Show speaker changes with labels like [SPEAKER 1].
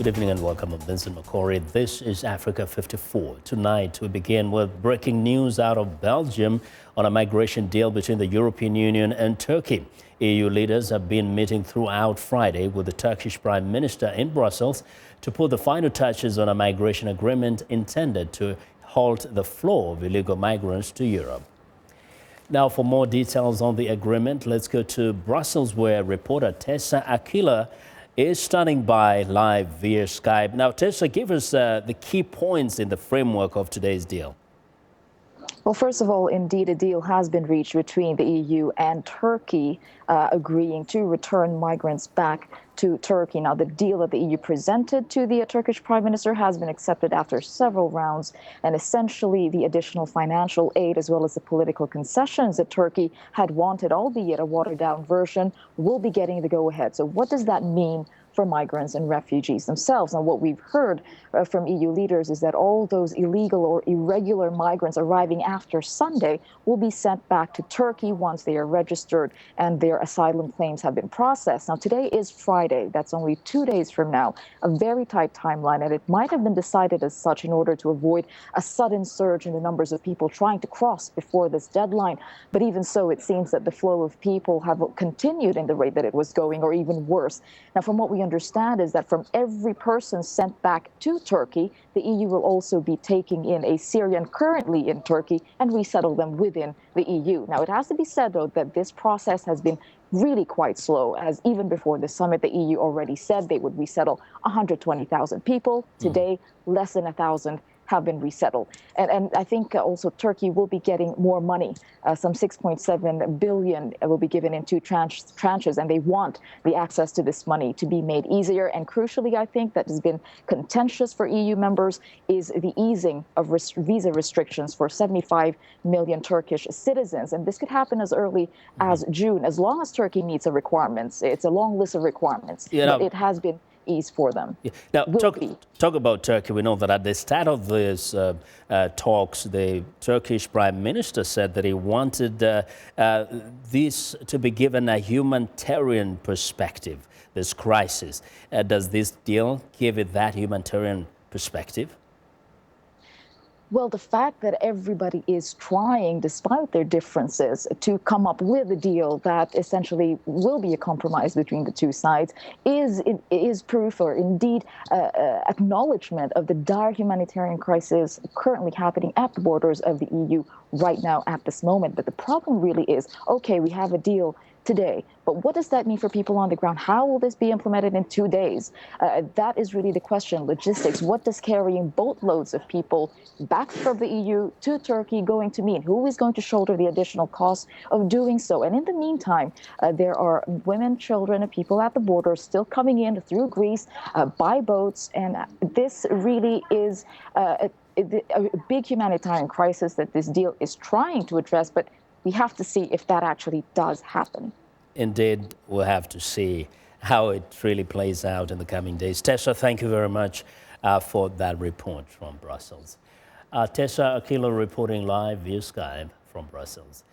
[SPEAKER 1] Good evening and welcome. I'm Vincent Makori. This is Africa 54. Tonight we begin with breaking news out of Belgium on a migration deal between the European Union and Turkey. EU leaders have been meeting throughout Friday with the Turkish Prime Minister in Brussels to put the final touches on a migration agreement intended to halt the flow of illegal migrants to Europe. Now, for more details on the agreement, let's go to Brussels, where reporter Tesa Arcilla is standing by live via Skype. Now, Tessa, give us the key points in the framework of today's deal.
[SPEAKER 2] Well, first of all, indeed, a deal has been reached between the EU and Turkey, agreeing to return migrants back to Turkey. Now, the deal that the EU presented to the Turkish Prime Minister has been accepted after several rounds, and essentially the additional financial aid as well as the political concessions that Turkey had wanted, albeit a watered-down version, will be getting the go-ahead. So what does that mean for migrants and refugees themselves? Now, what we've heard from EU leaders is that all those illegal or irregular migrants arriving after Sunday will be sent back to Turkey once they are registered and their asylum claims have been processed. Now, today is Friday. That's only 2 days from now, a very tight timeline, and it might have been decided as such in order to avoid a sudden surge in the numbers of people trying to cross before this deadline. But even so, it seems that the flow of people have continued in the rate that it was going, or even worse. Now, from what we understand is that from every person sent back to Turkey, the EU will also be taking in a Syrian currently in Turkey and resettle them within the EU. Now, it has to be said, though, that this process has been really quite slow, as even before the summit, the EU already said they would resettle 120,000 people. Today, less than 1,000 have been resettled. And I think also Turkey will be getting more money. Some 6.7 billion will be given in two tranches, and they want the access to this money to be made easier. And crucially, I think that has been contentious for EU members is the easing of visa restrictions for 75 million Turkish citizens. And this could happen as early as June, as long as Turkey meets the requirements. It's a long list of requirements, but it has been ease for them.
[SPEAKER 1] Yeah. Now, talk about Turkey. We know that at the start of these talks, the Turkish Prime Minister said that he wanted this to be given a humanitarian perspective, this crisis. Does this deal give it that humanitarian perspective?
[SPEAKER 2] Well, the fact that everybody is trying, despite their differences, to come up with a deal that essentially will be a compromise between the two sides is proof, or indeed acknowledgement of the dire humanitarian crisis currently happening at the borders of the EU right now at this moment. But the problem really is, okay, we have a deal today, but what does that mean for people on the ground? How will this be implemented in 2 days? That is really the question. Logistics. What does carrying boatloads of people back from the EU to Turkey going to mean? Who is going to shoulder the additional cost of doing so? And in the meantime, there are women, children, and people at the border still coming in through Greece by boats, and this really is a big humanitarian crisis that this deal is trying to address, but we have to see if that actually does happen.
[SPEAKER 1] Indeed, we'll have to see how it really plays out in the coming days. Tessa, thank you very much for that report from Brussels. Tesa Arcilla reporting live via Skype from Brussels.